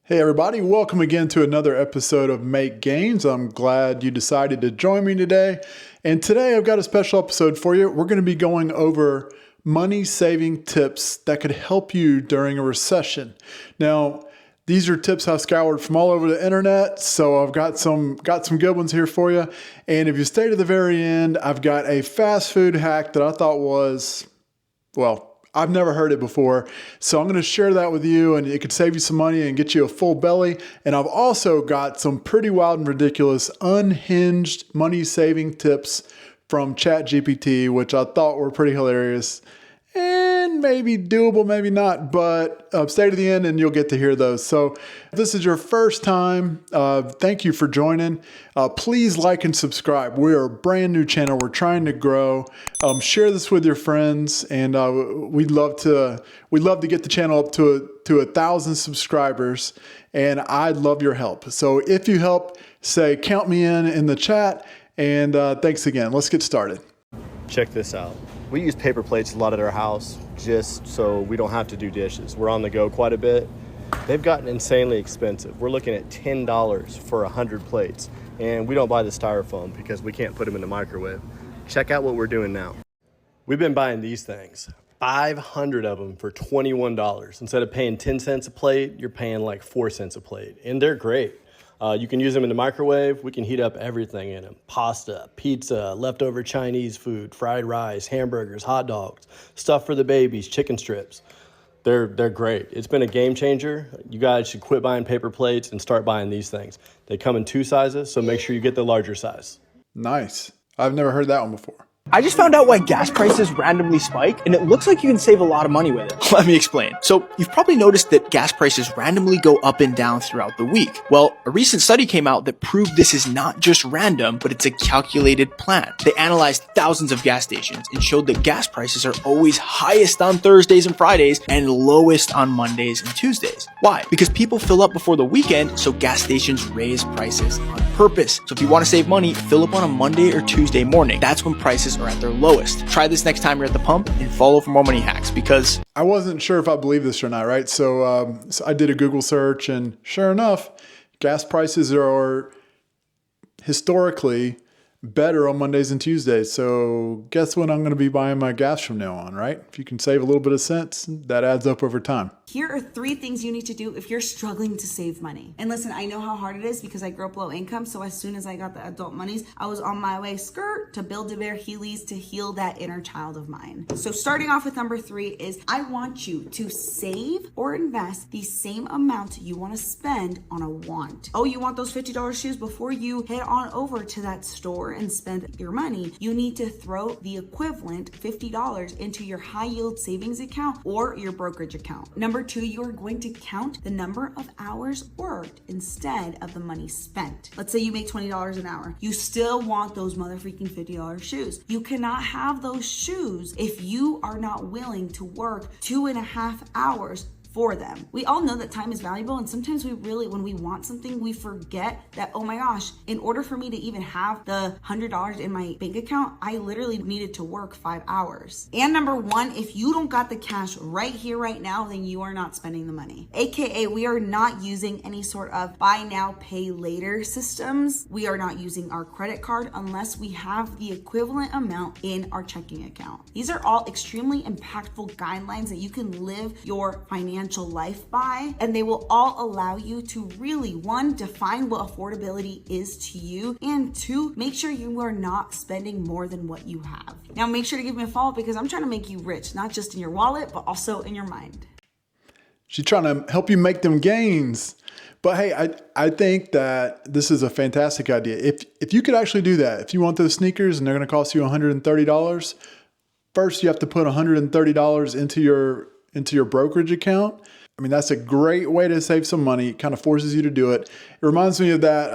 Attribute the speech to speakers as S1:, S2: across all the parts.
S1: Hey everybody, welcome again to another episode of Make Gains. I'm glad you decided to join me today. And today I've got a special episode for you. We're going to be going over money saving tips that could help you during a recession. Now, these are tips I've scoured from all over the internet, so I've got some good ones here for you. And if you stay to the very end, I've got a fast food hack that I thought was, well, I've never heard it before, so I'm going to share that with you, and it could save you some money and get you a full belly. And I've also got some pretty wild and ridiculous unhinged money-saving tips from ChatGPT, which I thought were pretty hilarious and maybe doable, maybe not, but stay to the end and you'll get to hear those. So if this is your first time, thank you for joining. Please like and subscribe. We are a brand new channel. We're trying to grow. Share this with your friends, and we'd love to get the channel up to 1,000 subscribers, and I'd love your help. So if you help, say count me in the chat, and thanks again. Let's get started.
S2: Check this out. We use paper plates a lot at our house just so we don't have to do dishes. We're on the go quite a bit. They've gotten insanely expensive. We're looking at $10 for 100 plates, and we don't buy the styrofoam because we can't put them in the microwave. Check out what we're doing now. We've been buying these things, 500 of them for $21. Instead of paying 10 cents a plate, you're paying like 4 cents a plate, and they're great. You can use them in the microwave. We can heat up everything in them. Pasta, pizza, leftover Chinese food, fried rice, hamburgers, hot dogs, stuff for the babies, chicken strips. They're great. It's been a game changer. You guys should quit buying paper plates and start buying these things. They come in 2 sizes, so make sure you get the larger size.
S1: Nice. I've never heard that one before.
S3: I just found out why gas prices randomly spike, and it looks like you can save a lot of money with it. Let me explain. So, you've probably noticed that gas prices randomly go up and down throughout the week. Well, a recent study came out that proved this is not just random, but it's a calculated plan. They analyzed thousands of gas stations and showed that gas prices are always highest on Thursdays and Fridays and lowest on Mondays and Tuesdays. Why? Because people fill up before the weekend, so gas stations raise prices on purpose. So if you want to save money, fill up on a Monday or Tuesday morning. That's when prices are at their lowest. Try this next time you're at the pump and follow for more money hacks, because
S1: I wasn't sure if I believe this or not, right? So I did a Google search, and sure enough, gas prices are historically better on Mondays and Tuesdays. So guess when I'm going to be buying my gas from now on, right? If you can save a little bit of cents, that adds up over time.
S4: Here are 3 things you need to do if you're struggling to save money. And listen, I know how hard it is because I grew up low income. So as soon as I got the adult monies, I was on my way to Build-A-Bear Heelys to heal that inner child of mine. So starting off with number 3 is I want you to save or invest the same amount you want to spend on a want. Oh, you want those $50 shoes? Before you head on over to that store and spend your money, you need to throw the equivalent $50 into your high yield savings account or your brokerage account. Number 2, you are going to count the number of hours worked instead of the money spent. Let's say you make $20 an hour. You still want those motherfucking $50 shoes. You cannot have those shoes if you are not willing to work 2.5 hours for them. We all know that time is valuable, and sometimes when we want something, we forget that, oh my gosh, in order for me to even have the $100 in my bank account, I literally needed to work 5 hours. And number 1, if you don't got the cash right here, right now, then you are not spending the money. AKA, we are not using any sort of buy now, pay later systems. We are not using our credit card unless we have the equivalent amount in our checking account. These are all extremely impactful guidelines that you can live your financial life by, and they will all allow you to really, 1, define what affordability is to you, and 2, make sure you are not spending more than what you have. Now make sure to give me a follow because I'm trying to make you rich, not just in your wallet, but also in your mind.
S1: She's trying to help you make them gains. But hey, I think that this is a fantastic idea. If you could actually do that, if you want those sneakers and they're going to cost you $130, first you have to put $130 into your brokerage account. I mean, that's a great way to save some money. It kind of forces you to do it. It reminds me of that,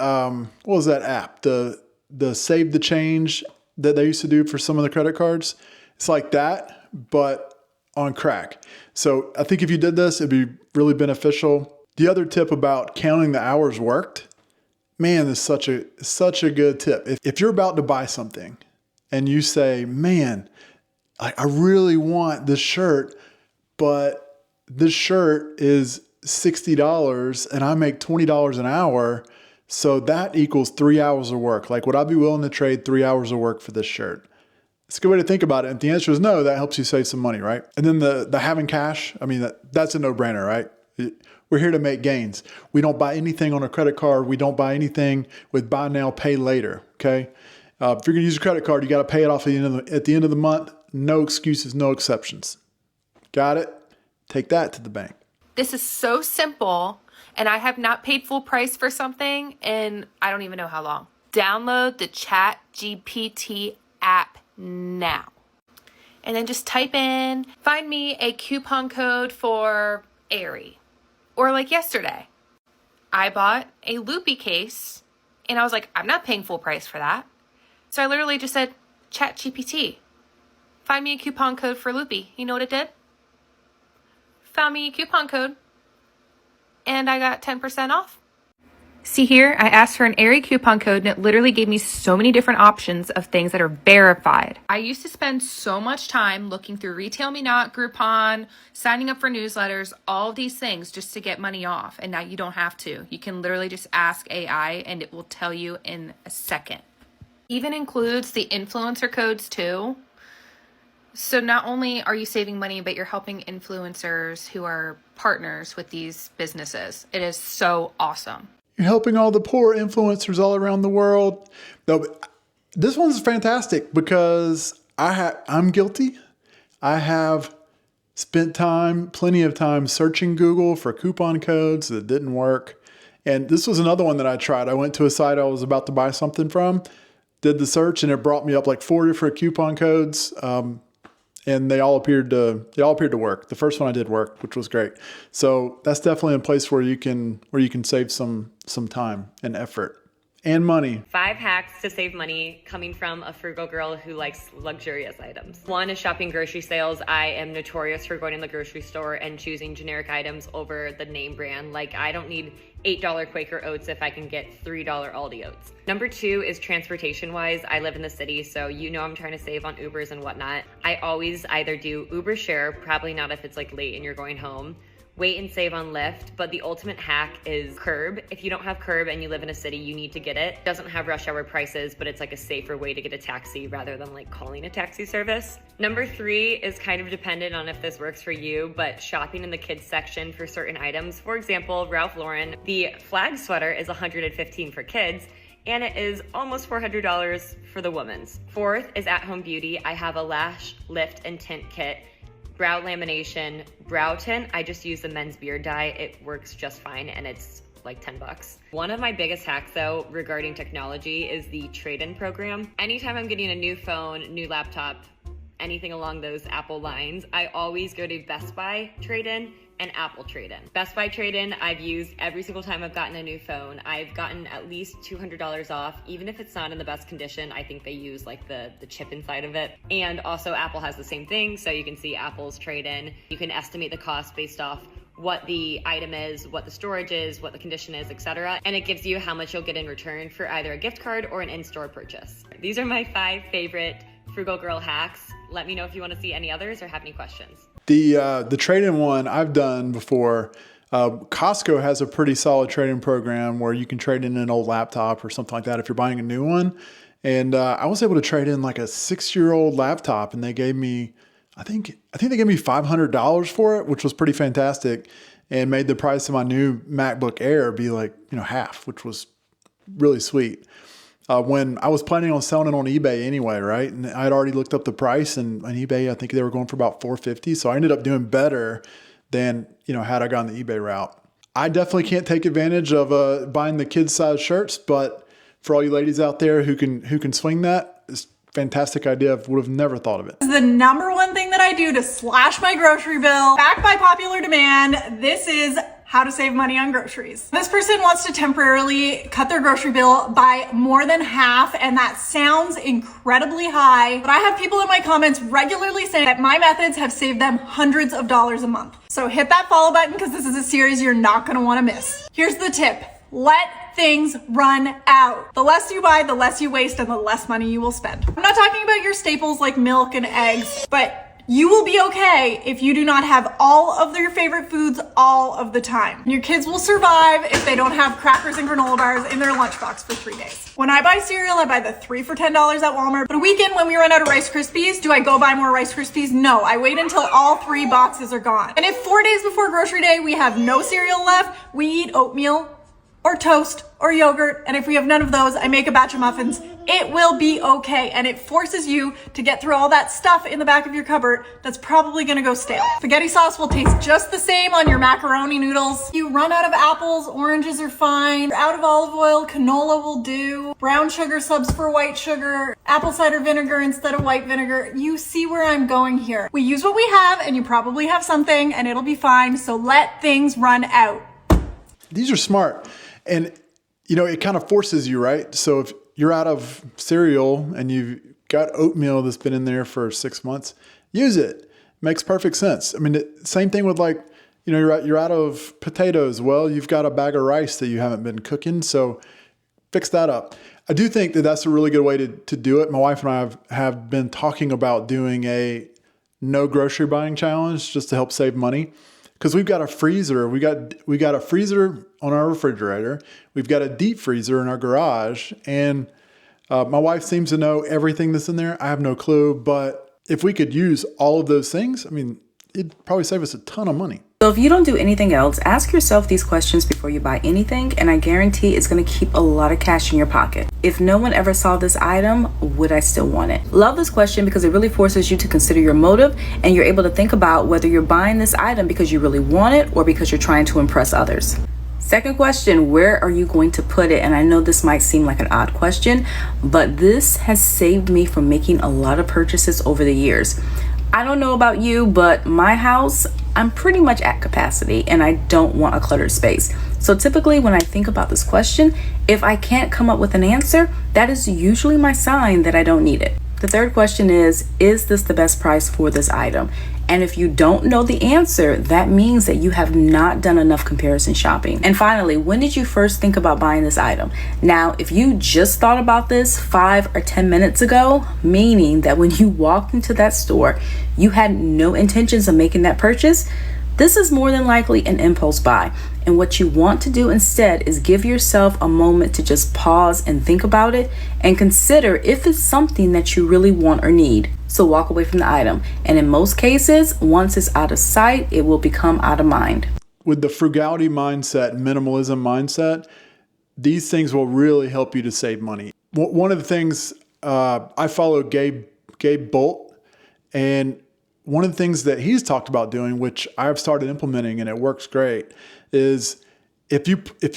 S1: what was that app? The Save the Change that they used to do for some of the credit cards. It's like that, but on crack. So I think if you did this, it'd be really beneficial. The other tip about counting the hours worked, man, this is such a good tip. If you're about to buy something and you say, man, I really want this shirt, but this shirt is $60 and I make $20 an hour. So that equals 3 hours of work. Like, would I be willing to trade 3 hours of work for this shirt? It's a good way to think about it. If the answer is no, that helps you save some money, right? And then the having cash, I mean, that's a no-brainer, right? We're here to make gains. We don't buy anything on a credit card. We don't buy anything with buy now, pay later, okay? If you're gonna use a credit card, you gotta pay it off at the end of the month. No excuses, no exceptions. Got it? Take that to the bank.
S5: This is so simple, and I have not paid full price for something in I don't even know how long. Download the ChatGPT app now. And then just type in, find me a coupon code for Aerie. Or like yesterday, I bought a loopy case and I was like, I'm not paying full price for that. So I literally just said, ChatGPT, find me a coupon code for loopy. You know what it did? Found me a coupon code and I got 10% off. See here, I asked for an Aerie coupon code and it literally gave me so many different options of things that are verified. I used to spend so much time looking through Retail Me Not, Groupon, signing up for newsletters, all of these things just to get money off. And now you don't have to. You can literally just ask AI and it will tell you in a second. Even includes the influencer codes too. So not only are you saving money, but you're helping influencers who are partners with these businesses. It is so awesome.
S1: You're helping all the poor influencers all around the world. No, but this one's fantastic because I'm guilty. I have spent plenty of time searching Google for coupon codes that didn't work. And this was another one that I tried. I went to a site I was about to buy something from, did the search, and it brought me up like 4 different coupon codes. And they all appeared to work. The first one I did work, which was great. So that's definitely a place where you can save some time and effort and money.
S6: 5 hacks to save money coming from a frugal girl who likes luxurious items. 1 is shopping grocery sales. I am notorious for going in the grocery store and choosing generic items over the name brand. Like, I don't need $8 Quaker Oats if I can get $3 Aldi Oats. Number 2 is transportation wise. I live in the city, so you know I'm trying to save on Ubers and whatnot. I always either do Uber share, probably not if it's like late and you're going home, wait and save on Lyft, but the ultimate hack is Curb. If you don't have Curb and you live in a city, you need to get it. It doesn't have rush hour prices, but it's like a safer way to get a taxi rather than like calling a taxi service. Number 3 is kind of dependent on if this works for you, but shopping in the kids section for certain items. For example, Ralph Lauren, the flag sweater is $115 for kids, and it is almost $400 for the women's. 4th is At Home Beauty. I have a lash lift and tint kit, brow lamination, brow tint. I just use the men's beard dye. It works just fine and it's like $10. One of my biggest hacks though regarding technology is the trade-in program. Anytime I'm getting a new phone, new laptop, anything along those Apple lines, I always go to Best Buy trade-in and Apple trade-in. Best Buy trade-in I've used every single time I've gotten a new phone. I've gotten at least $200 off, even if it's not in the best condition. I think they use like the chip inside of it. And also Apple has the same thing, so you can see Apple's trade-in. You can estimate the cost based off what the item is, what the storage is, what the condition is, etc. And it gives you how much you'll get in return for either a gift card or an in-store purchase. These are my 5 favorite Frugal Girl hacks. Let me know if you want to see any others or have any questions.
S1: The trade-in one I've done before. Costco has a pretty solid trade-in program where you can trade in an old laptop or something like that if you're buying a new one. And I was able to trade in like a 6-year-old laptop, and they gave me, I think they gave me $500 for it, which was pretty fantastic, and made the price of my new MacBook Air be like half, which was really sweet. When I was planning on selling it on eBay anyway, right? And I'd already looked up the price, and on eBay, I think they were going for about $450. So I ended up doing better than, had I gone the eBay route. I definitely can't take advantage of buying the kids size shirts, but for all you ladies out there who can swing that, it's a fantastic idea. I would have never thought of it.
S7: The number one thing that I do to slash my grocery bill, backed by popular demand, this is how to save money on groceries. This person wants to temporarily cut their grocery bill by more than half, and that sounds incredibly high, but I have people in my comments regularly saying that my methods have saved them hundreds of dollars a month. So hit that follow button because this is a series you're not gonna wanna miss. Here's the tip. Let things run out. The less you buy, the less you waste, and the less money you will spend. I'm not talking about your staples like milk and eggs, but You will be okay if you do not have all of your favorite foods all of the time. Your kids will survive if they don't have crackers and granola bars in their lunchbox for 3 days. When I buy cereal, I buy the 3 for $10 at Walmart. But a weekend when we run out of Rice Krispies, do I go buy more Rice Krispies? No, I wait until all 3 boxes are gone. And if 4 days before grocery day, we have no cereal left, we eat oatmeal or toast or yogurt. And if we have none of those, I make a batch of muffins. It will be okay. And it forces you to get through all that stuff in the back of your cupboard that's probably gonna go stale. Spaghetti sauce will taste just the same on your macaroni noodles. You run out of apples, oranges are fine. You're out of olive oil, canola will do. Brown sugar subs for white sugar. Apple cider vinegar instead of white vinegar. You see where I'm going here. We use what we have, and you probably have something, and it'll be fine. So let things run out.
S1: These are smart. And, you know, it kind of forces you, right? So if you're out of cereal and you've got oatmeal that's been in there for 6 months, use it. Makes perfect sense. I mean, same thing with, like, you know, you're out of potatoes. Well, you've got a bag of rice that you haven't been cooking, so fix that up. I do think that that's a really good way to do it. My wife and I have been talking about doing a no grocery buying challenge just to help save money. Because we've got a freezer, we got a freezer on our refrigerator, we've got a deep freezer in our garage, and my wife seems to know everything that's in there. I have no clue, but if we could use all of those things, I mean, it'd probably save us a ton of money.
S8: So if you don't do anything else, ask yourself these questions before you buy anything, and I guarantee it's going to keep a lot of cash in your pocket. If no one ever saw this item, would I still want it? Love this question because it really forces you to consider your motive, and you're able to think about whether you're buying this item because you really want it or because you're trying to impress others. Second question, where are you going to put it? And I know this might seem like an odd question, but this has saved me from making a lot of purchases over the years. I don't know about you, but my house, I'm pretty much at capacity and I don't want a cluttered space. So typically when I think about this question, if I can't come up with an answer, that is usually my sign that I don't need it. The third question is this the best price for this item? And if you don't know the answer, that means that you have not done enough comparison shopping. And finally, when did you first think about buying this item? Now, if you just thought about this 5 or 10 minutes ago, meaning that when you walked into that store, you had no intentions of making that purchase, this is more than likely an impulse buy. And what you want to do instead is give yourself a moment to just pause and think about it and consider if it's something that you really want or need. So walk away from the item. And in most cases, once it's out of sight, it will become out of mind.
S1: With the frugality mindset, minimalism mindset, these things will really help you to save money. One of the things, I follow Gabe Bolt, and one of the things that he's talked about doing, which I've started implementing and it works great, is if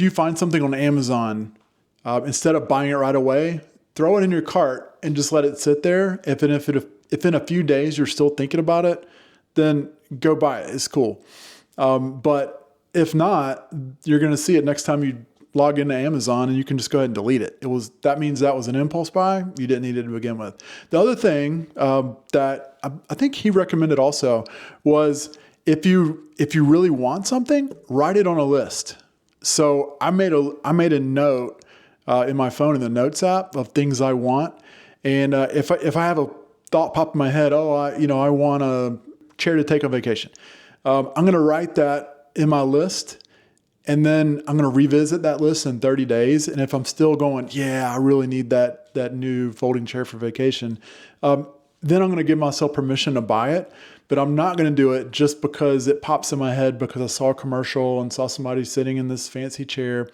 S1: you find something on Amazon, instead of buying it right away, throw it in your cart and just let it sit there. If in a few days you're still thinking about it, then go buy it. It's cool. But if not, you're going to see it next time you log into Amazon, and you can just go ahead and delete it. That means that was an impulse buy. You didn't need it to begin with. The other thing that I think he recommended also was if you really want something, write it on a list. So I made a note in my phone in the Notes app of things I want, and if I have a thought pop in my head, I want a chair to take on vacation. I'm going to write that in my list. And then I'm going to revisit that list in 30 days. And if I'm still going, I really need that new folding chair for vacation, then I'm going to give myself permission to buy it. But I'm not going to do it just because it pops in my head because I saw a commercial and saw somebody sitting in this fancy chair.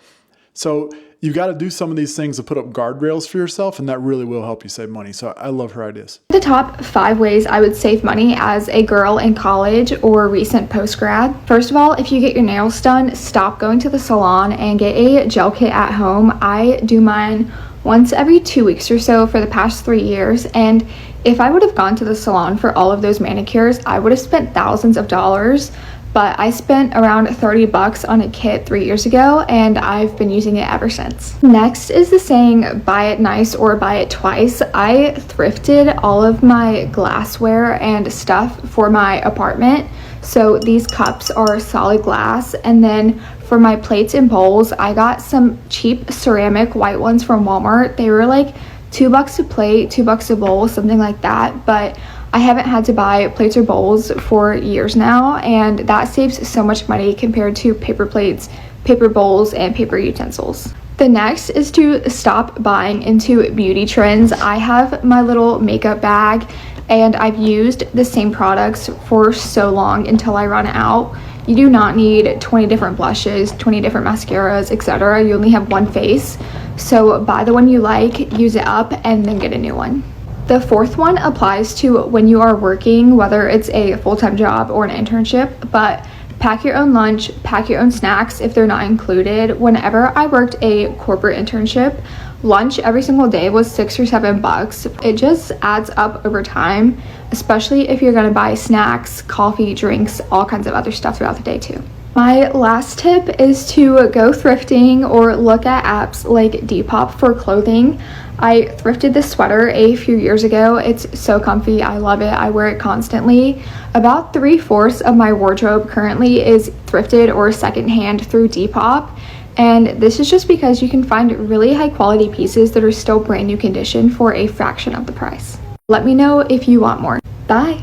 S1: So you've got to do some of these things to put up guardrails for yourself, and that really will help you save money. So I love her ideas.
S9: The top 5 ways I would save money as a girl in college or recent post-grad. First of all, if you get your nails done, stop going to the salon and get a gel kit at home. I do mine once every 2 weeks or so for the past 3 years, and if I would have gone to the salon for all of those manicures, I would have spent thousands of dollars. But I spent around $30 on a kit 3 years ago, and I've been using it ever since. Next is the saying, buy it nice or buy it twice. I thrifted all of my glassware and stuff for my apartment. So these cups are solid glass. And then for my plates and bowls, I got some cheap ceramic white ones from Walmart. They were like $2 a plate, $2 a bowl, something like that. But I haven't had to buy plates or bowls for years now, and that saves so much money compared to paper plates, paper bowls, and paper utensils. The next is to stop buying into beauty trends. I have my little makeup bag, and I've used the same products for so long until I run out. You do not need 20 different blushes, 20 different mascaras, etc. You only have one face. So buy the one you like, use it up, and then get a new one. The fourth one applies to when you are working, whether it's a full-time job or an internship, but pack your own lunch, pack your own snacks if they're not included. Whenever I worked a corporate internship, lunch every single day was $6 or $7. It just adds up over time, especially if you're gonna buy snacks, coffee, drinks, all kinds of other stuff throughout the day too. My last tip is to go thrifting or look at apps like Depop for clothing. I thrifted this sweater a few years ago. It's so comfy. I love it. I wear it constantly. About 3/4 of my wardrobe currently is thrifted or secondhand through Depop. And this is just because you can find really high quality pieces that are still brand new condition for a fraction of the price. Let me know if you want more. Bye.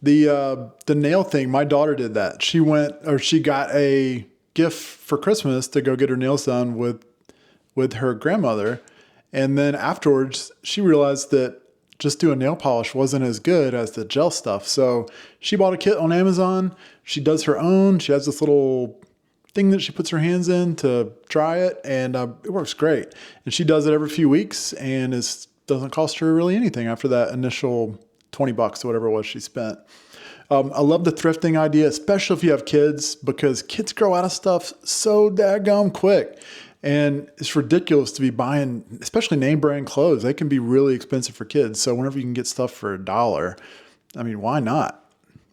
S1: The nail thing, my daughter did that. She got a gift for Christmas to go get her nails done with her grandmother. And then afterwards, she realized that just doing nail polish wasn't as good as the gel stuff. So she bought a kit on Amazon. She does her own. She has this little thing that she puts her hands in to try it, and it works great. And she does it every few weeks, and it doesn't cost her really anything after that initial $20 or whatever it was she spent. I love the thrifting idea, especially if you have kids, because kids grow out of stuff so daggone quick. And it's ridiculous to be buying, especially name brand clothes. They can be really expensive for kids. So whenever you can get stuff for $1, I mean, why not?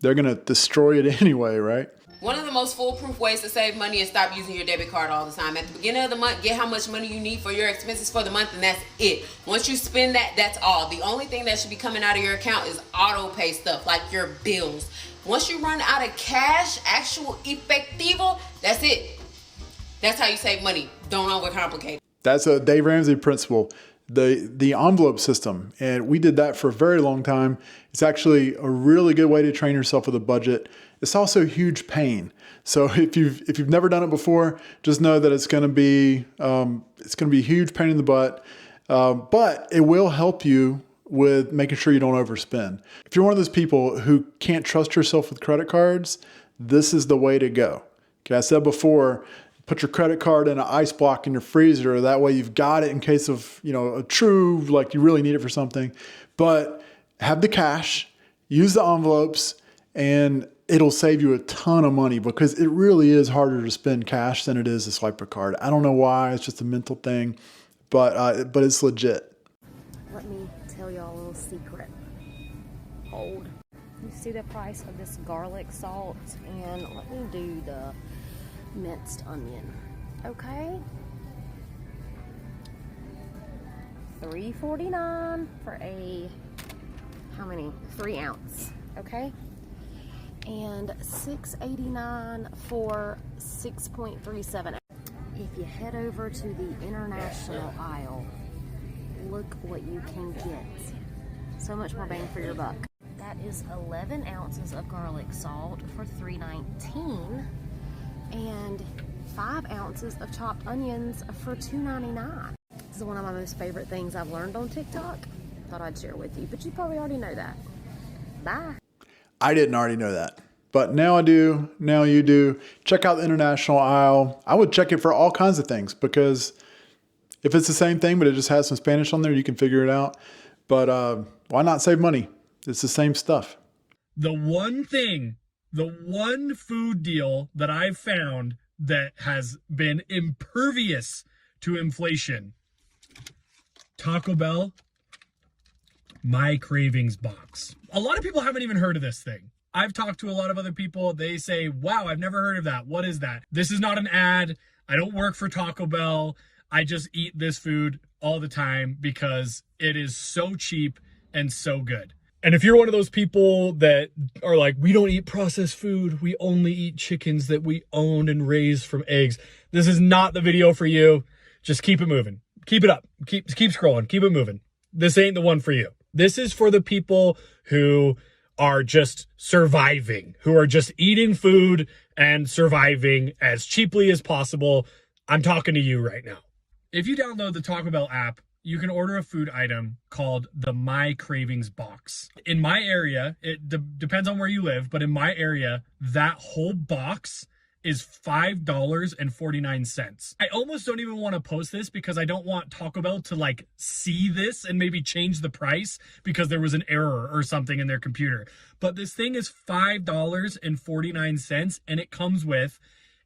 S1: They're going to destroy it anyway, right?
S10: One of the most foolproof ways to save money is stop using your debit card all the time. At the beginning of the month, get how much money you need for your expenses for the month, and that's it. Once you spend that, that's all. The only thing that should be coming out of your account is auto pay stuff like your bills. Once you run out of cash, actual efectivo, that's it. That's how you save money. Don't overcomplicate.
S1: That's a Dave Ramsey principle. The envelope system, and we did that for a very long time. It's actually a really good way to train yourself with a budget. It's also huge pain. So if you've never done it before, just know that it's going to be a huge pain in the butt, but it will help you with making sure you don't overspend. If you're one of those people who can't trust yourself with credit cards, this is the way to go. Okay, I said before, put your credit card in an ice block in your freezer. That way you've got it in case of, a true, like you really need it for something. But have the cash, use the envelopes, and it'll save you a ton of money because it really is harder to spend cash than it is to swipe a card. I don't know why. It's just a mental thing, but it's legit.
S11: Let me tell y'all a little secret. Hold. You see the price of this garlic salt, and let me do the minced onion. Okay, $3.49 for a 3 ounce. Okay, and $6.89 for 6.37. If you head over to the international aisle, look what you can get. So much more bang for your buck. That is 11 ounces of garlic salt for $3.19. and 5 ounces of chopped onions for $2.99. This is one of my most favorite things I've learned on TikTok. Thought I'd share with you, but you probably already know that. Bye.
S1: I didn't already know that, but now I do. Now you do. Check out the international aisle. I would check it for all kinds of things because if it's the same thing, but it just has some Spanish on there, you can figure it out. But why not save money? It's the same stuff.
S12: The one food deal that I've found that has been impervious to inflation, Taco Bell, My Cravings Box. A lot of people haven't even heard of this thing. I've talked to a lot of other people. They say, wow, I've never heard of that. What is that? This is not an ad. I don't work for Taco Bell. I just eat this food all the time because it is so cheap and so good. And if you're one of those people that are like, we don't eat processed food, we only eat chickens that we owned and raised from eggs, this is not the video for you. Just keep it moving. Keep it up. Keep scrolling. Keep it moving. This ain't the one for you. This is for the people who are just surviving, who are just eating food and surviving as cheaply as possible. I'm talking to you right now. If you download the Taco Bell app, you can order a food item called the My Cravings box. In my area, it depends on where you live, but in my area, that whole box is $5.49. I almost don't even want to post this because I don't want Taco Bell to like see this and maybe change the price because there was an error or something in their computer. But this thing is $5.49 and it comes with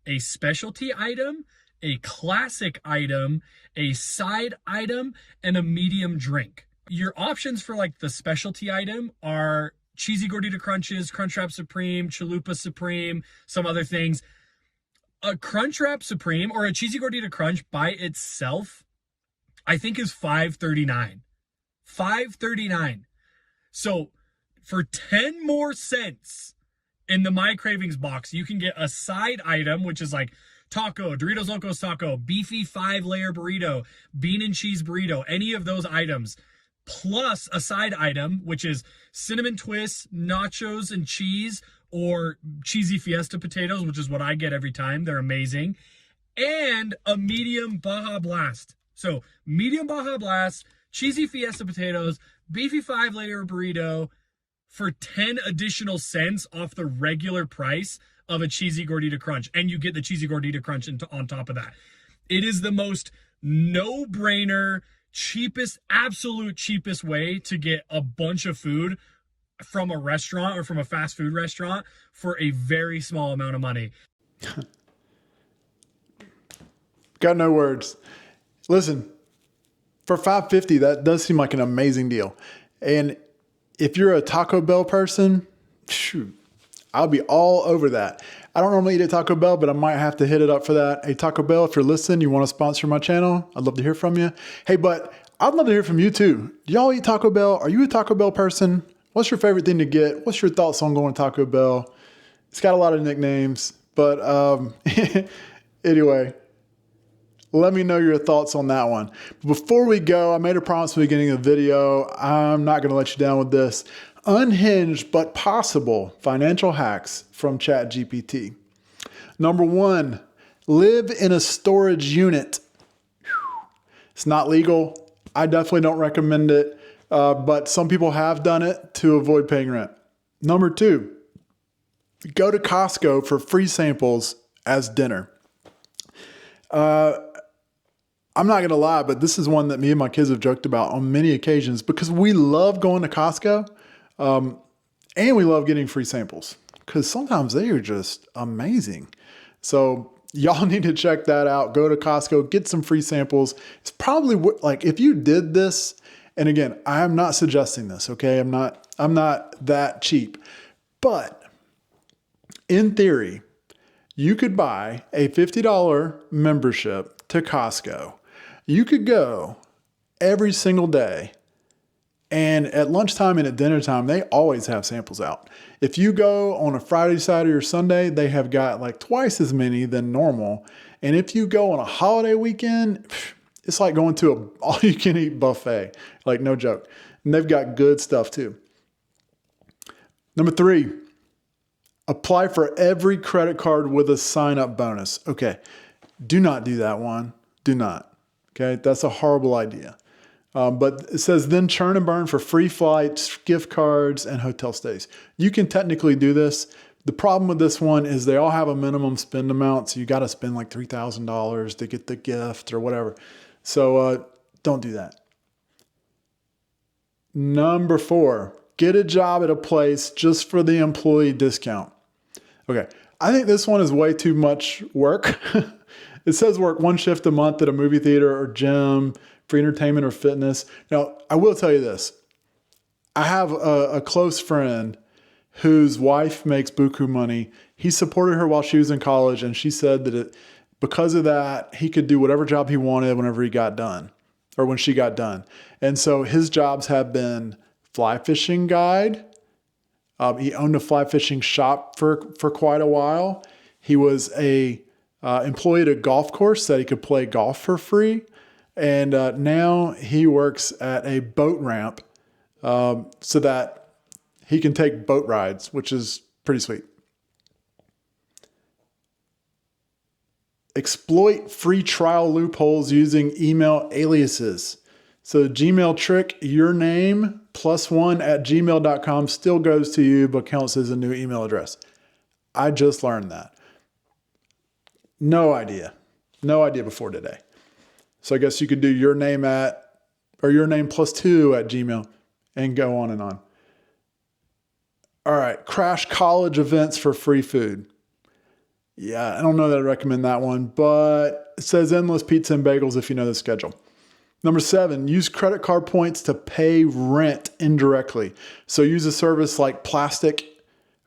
S12: a specialty item, a classic item, a side item, and a medium drink. Your options for like the specialty item are cheesy gordita crunches, Crunchwrap Supreme, Chalupa Supreme, some other things. A Crunchwrap Supreme or a cheesy gordita crunch by itself, I think is $5.39. $5.39. So for 10 more cents in the My Cravings box, you can get a side item, which is like taco, Doritos Locos Taco, beefy 5-layer burrito, bean and cheese burrito, any of those items, plus a side item, which is cinnamon twists, nachos and cheese, or cheesy fiesta potatoes, which is what I get every time. They're amazing. And a medium Baja Blast. So medium Baja Blast, cheesy fiesta potatoes, beefy 5-layer burrito for 10 additional cents off the regular price of a cheesy gordita crunch. And you get the cheesy gordita crunch on top of that. It is the most no-brainer, cheapest, absolute cheapest way to get a bunch of food from a restaurant or from a fast food restaurant for a very small amount of money.
S1: Got no words. Listen, for $5.50, that does seem like an amazing deal. And if you're a Taco Bell person, shoot, I'll be all over that. I don't normally eat at Taco Bell, but I might have to hit it up for that. Hey, Taco Bell, if you're listening, you want to sponsor my channel, I'd love to hear from you. Hey, but I'd love to hear from you too. Do y'all eat Taco Bell? Are you a Taco Bell person? What's your favorite thing to get? What's your thoughts on going to Taco Bell? It's got a lot of nicknames, but anyway, let me know your thoughts on that one. Before we go, I made a promise at the beginning of the video. I'm not going to let you down with this. Unhinged but possible financial hacks from ChatGPT. Number 1, live in a storage unit. It's not legal. I definitely don't recommend it. But some people have done it to avoid paying rent. Number 2, go to Costco for free samples as dinner. I'm not going to lie, but this is one that me and my kids have joked about on many occasions because we love going to Costco and we love getting free samples because sometimes they are just amazing. So y'all need to check that out. Go to Costco, get some free samples. It's probably like if you did this. And again, I'm not suggesting this, okay? I'm not that cheap. But in theory, you could buy a $50 membership to Costco. You could go every single day. And at lunchtime and at dinner time, they always have samples out. If you go on a Friday, Saturday, or Sunday, they have got like twice as many than normal. And if you go on a holiday weekend, it's like going to an all-you-can-eat buffet. Like, no joke. And they've got good stuff, too. Number 3, apply for every credit card with a sign-up bonus. Okay, do not do that one. Do not. Okay, that's a horrible idea. But it says, then churn and burn for free flights, gift cards, and hotel stays. You can technically do this. The problem with this one is they all have a minimum spend amount. So you got to spend like $3,000 to get the gift or whatever. So don't do that. Number 4, get a job at a place just for the employee discount. Okay, I think this one is way too much work. It says work 1 shift a month at a movie theater or gym, for entertainment or fitness. Now, I will tell you this. I have a close friend whose wife makes buku money. He supported her while she was in college, and she said that because of that, he could do whatever job he wanted whenever he got done, or when she got done. And so his jobs have been fly fishing guide. He owned a fly fishing shop for quite a while. He was a employee at a golf course that he could play golf for free. And now he works at a boat ramp so that he can take boat rides, which is pretty sweet. Exploit free trial loopholes using email aliases. So Gmail trick, your name +1@gmail.com still goes to you, but counts as a new email address. I just learned that. No idea before today. So I guess you could do your name +2@gmail and go on and on. All right, crash college events for free food. Yeah, I don't know that I'd recommend that one, but it says endless pizza and bagels if you know the schedule. Number 7, use credit card points to pay rent indirectly. So use a service like Plastic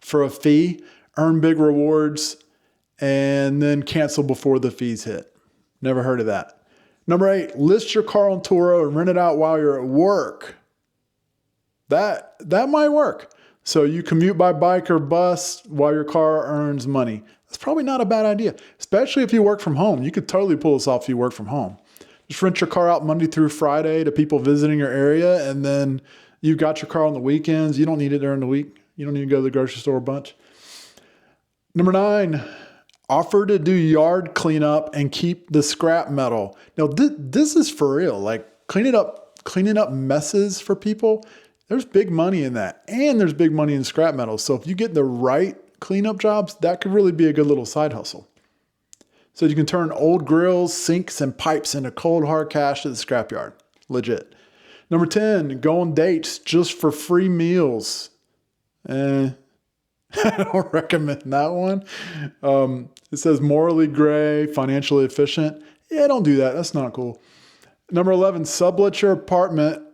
S1: for a fee, earn big rewards, and then cancel before the fees hit. Never heard of that. Number 8, list your car on Turo and rent it out while you're at work. That might work. So you commute by bike or bus while your car earns money. That's probably not a bad idea, especially if you work from home. You could totally pull this off if you work from home. Just rent your car out Monday through Friday to people visiting your area, and then you've got your car on the weekends. You don't need it during the week. You don't need to go to the grocery store a bunch. Number 9, offer to do yard cleanup and keep the scrap metal. Now, this is for real. Like cleaning up messes for people. There's big money in that, and there's big money in scrap metal. So if you get the right cleanup jobs, that could really be a good little side hustle. So you can turn old grills, sinks, and pipes into cold hard cash at the scrapyard. Legit. Number 10, go on dates just for free meals. I don't recommend that one. It says morally gray, financially efficient. Yeah, don't do that. That's not cool. Number 11, sublet your apartment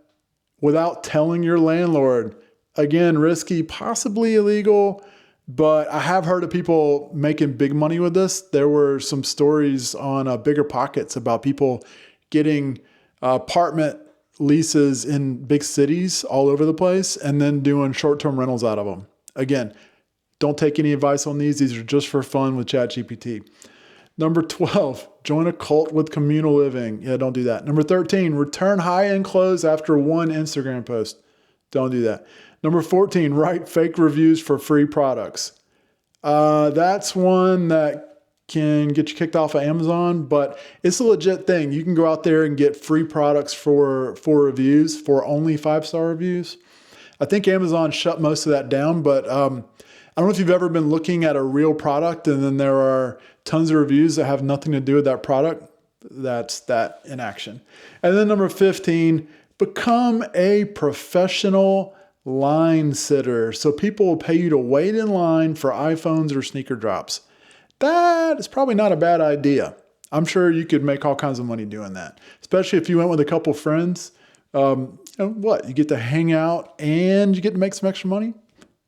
S1: without telling your landlord. Again, risky, possibly illegal, but I have heard of people making big money with this. There were some stories on Bigger Pockets about people getting apartment leases in big cities all over the place and then doing short-term rentals out of them. Again, don't take any advice on these. These are just for fun with ChatGPT. Number 12, join a cult with communal living. Yeah, don't do that. Number 13, return high-end clothes after one Instagram post. Don't do that. Number 14, write fake reviews for free products. That's one that can get you kicked off of Amazon, but it's a legit thing. You can go out there and get free products for reviews, for only 5-star reviews. I think Amazon shut most of that down, but I don't know if you've ever been looking at a real product and then there are tons of reviews that have nothing to do with that product. That's that in action. And then number 15, become a professional line sitter. So people will pay you to wait in line for iPhones or sneaker drops. That is probably not a bad idea. I'm sure you could make all kinds of money doing that, especially if you went with a couple friends. You get to hang out and you get to make some extra money.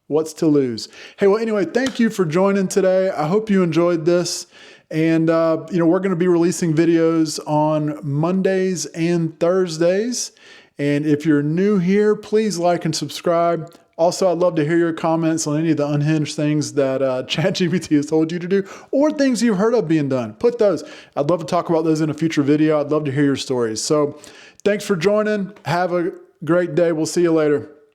S1: What's to lose? Hey, well, anyway, thank you for joining today. I hope you enjoyed this. And, we're going to be releasing videos on Mondays and Thursdays. And if you're new here, please like and subscribe. Also, I'd love to hear your comments on any of the unhinged things that ChatGPT has told you to do or things you've heard of being done. Put those. I'd love to talk about those in a future video. I'd love to hear your stories. So thanks for joining. Have a great day. We'll see you later.